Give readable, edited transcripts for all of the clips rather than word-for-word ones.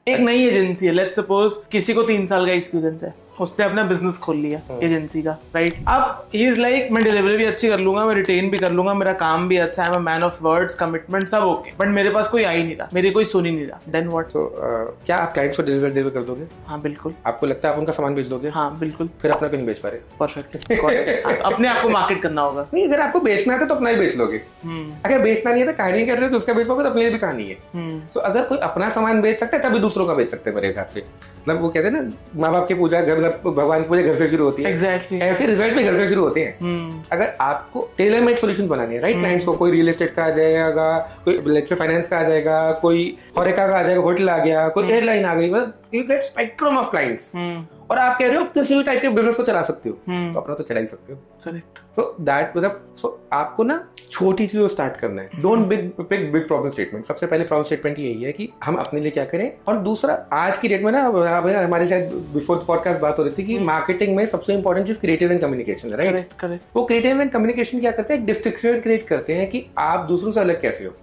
एक नई एजेंसी है, लेट्स सपोज किसी को 3 साल का एक्सपीरियंस है, उसने अपना बिजनेस खोल लिया एजेंसी का, राइट? अब ही इज लाइक मैं डिलीवरी भी अच्छी कर लूंगा, मैं रिटेन भी कर लूंगा, मेरा काम भी अच्छा है, मैं मैन ऑफ वर्ड्स, कमिटमेंट सब ओके, बट मेरे पास कोई आ ही नहीं रहा, मेरी कोई सुन ही नहीं रहा, देन व्हाट? तो क्या आप क्लाइंट्स को रिजल्ट डिलीवर कर दोगे? हाँ बिल्कुल। आपको लगता है आप उनका सामान बेच दोगे? हाँ बिल्कुल। फिर अपना क्यों नहीं बेच पा रहे? परफेक्ट। अपने आप को मार्केट करना होगा। नहीं, अगर आपको बेचना है तो अपना ही बेच लोगे। अगर बेचना नहीं है तो कहानी कर रहे हो तो उसका बेच पाओगे, तो अपने लिए भी कहानी है। तो अगर कोई अपना सामान बेच सकता है तभी दूसरों का बेच सकते हैं मेरे हिसाब से। मतलब वो कहते हैं ना, माँ बाप की पूजा घर, भगवान की पूजा घर से शुरू होती है। एग्जैक्टली। ऐसे रिजल्ट भी घर से शुरू होते हैं। अगर आपको टेलर मेड सॉल्यूशन बनाने हैं, राइट, क्लाइंट्स को, कोई रियल एस्टेट का आ जाएगा, कोई लेट्स से फाइनेंस का आ जाएगा, कोई होरेका का आ जाएगा, होटल आ गया, कोई एयरलाइन आ गई, मतलब you get spectrum of clients. और आप कह रहे हो किसी भी टाइप के बिजनेस को चला सकते हो, तो अपना तो चला ही सकते हो। करेक्ट। So that मतलब so आपको ना छोटी चीजों स्टार्ट करना है। Don't big problem statement. सबसे पहले प्रॉब्लम स्टेटमेंट यही है कि हम अपने लिए क्या करें, और दूसरा आज की डेट में ना हमारे शायद बिफोर पॉडकास्ट बात हो रही थी कि मार्केटिंग में सबसे इंपॉर्टेंट चीज क्रिएटिव एंड कम्युनिकेशन है, राइट? करेक्ट। वो क्रिएटिव एंड कम्युनिकेशन क्या करते हैं, एक डिस्टिंक्शन क्रिएट करते हैं कि आप दूसरों से अलग कैसे हो,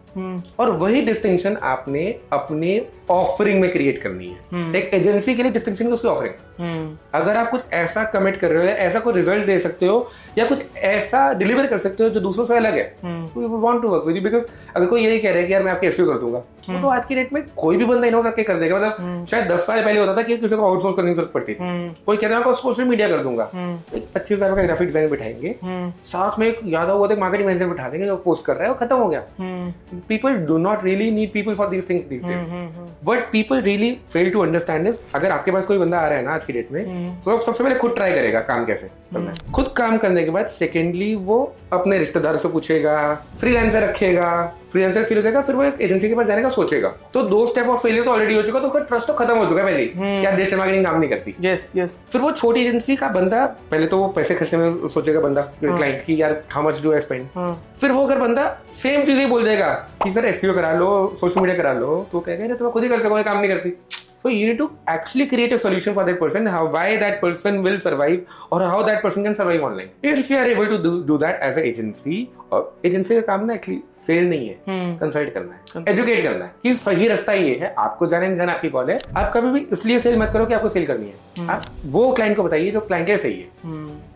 और वही डिस्टिंक्शन आपने अपने ऑफरिंग में क्रिएट करनी है। एक एजेंसी के लिए डिस्टिंक्शन उसकी ऑफरिंग। अगर आप कुछ ऐसा कमिट कर रहे हो, ऐसा कोई रिजल्ट दे सकते हो, या कुछ ऐसा डिलीवर कर सकते हो जो दूसरों से अलग है, we want to work with you. Because अगर कोई यही कह रहा है कि यार मैं आपके एसईओ कर दूंगा, तो आज की डेट में कोई भी बंदा इनोवेट करके कर देगा। मतलब शायद 10 साल पहले होता था कि किसी को आउटसोर्स करने की जरूरत पड़ती थी। कोई कहता है आपको सोशल मीडिया कर दूंगा, 25,000 का ग्राफिक डिजाइन बिठाएंगे, साथ में एक याद हुआ तो मार्केटिंग मैनेजर बिठा देंगे जो पोस्ट कर रहा है, वो खत्म हो गया। People do not really need people for these things these days. What people really fail to understand is, अगर आपके पास कोई बंदा आ रहा है ना आज की डेट में, तो सबसे पहले खुद ट्राई करेगा काम कैसे करना है। खुद काम करने के बाद सेकेंडली वो अपने रिश्तेदारों से पूछेगा, फ्रीलांसर रखेगा, फ्रीलांसर फील हो जाएगा, फिर वो एक एजेंसी के पास जाने का सोचेगा। तो 2 स्टेप ऑफ फेलियर तो ऑलरेडी हो चुका, तो उसका ट्रस्ट तो खत्म हो चुका है पहले ही, यार डिजिटल मार्केटिंग काम नहीं करती। Yes yes. फिर वो छोटी एजेंसी का बंदा पहले तो वो पैसे खर्चने में सोचेगा बंदा, क्लाइंट की, यार how much do I spend. फिर वो अगर बंदा सेम चीज ही बोल देगा कि सर एसईओ करा लो, सोशल मीडिया करा लो, तो कहेगा तो मैं खुद ही कर सकूंगा, काम नहीं करती। So you need to actually create a solution for that person, why that person will survive or how that person can survive online. If you are able to do that as an agency, और agency का काम ना actually cell नहीं है, consult करना है, educate करना है कि सही रास्ता ये है, आपको जाने नहीं जाना आपकी कॉल है। आप कभी भी इसलिए सेल मत करो कि आपको सेल करनी है, आप वो क्लाइंट को बताइए जो क्लाइंट के सही है।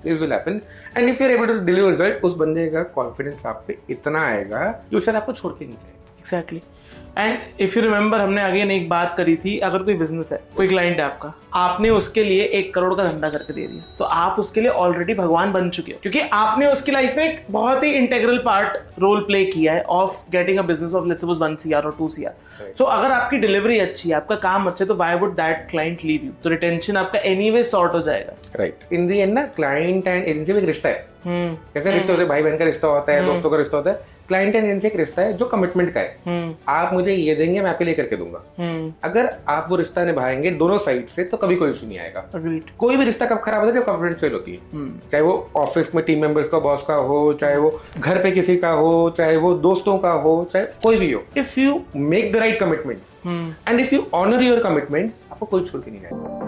This will happen, and if you are able to deliver result, उस बंदे का कॉन्फिडेंस आप पे इतना आएगा कि वो शायद आपको छोड़ के नहीं जाएगा। Exactly. And if you remember, हमने अगेन एक बात करी थी, अगर कोई बिजनेस है, कोई क्लाइंट है आपका, आपने उसके लिए 1 करोड़ का धंधा करके दे दिया, तो आप उसके लिए ऑलरेडी भगवान बन चुके हो, क्योंकि आपने उसकी लाइफ में एक बहुत ही इंटेग्रल पार्ट रोल प्ले किया है of getting a business of let's suppose 1 CR और 2 CR। सो अगर आपकी डिलीवरी अच्छी है, आपका काम अच्छा है, तो why would that client leave you? तो रिटेंशन आपका एनीवे सॉर्ट हो जाएगा, राइट? इन द एंड ना क्लाइंट एंड एजेंसी में एक रिश्ता है। कैसे रिश्ते होते हैं? भाई बहन का रिश्ता होता है, दोस्तों का रिश्ता होता है। क्लाइंट एंड एजेंसी एक रिश्ता है जो कमिटमेंट का है। आप मुझे ये देंगे, मैं आपके लिए करके दूंगा। अगर आप वो रिश्ता निभाएंगे दोनों साइड से, तो कभी कोई इशू नहीं आएगा। कोई भी रिश्ता कब खराब होता है? जब कमिटमेंट फेल होती है। चाहे वो ऑफिस में टीम मेंबर्स का, बॉस का हो, चाहे वो घर पे किसी का हो, चाहे वो दोस्तों का हो, चाहे कोई भी हो। If you make the right commitments and if you honour your commitments, आपको कोई छोड़ के नहीं जाएगा।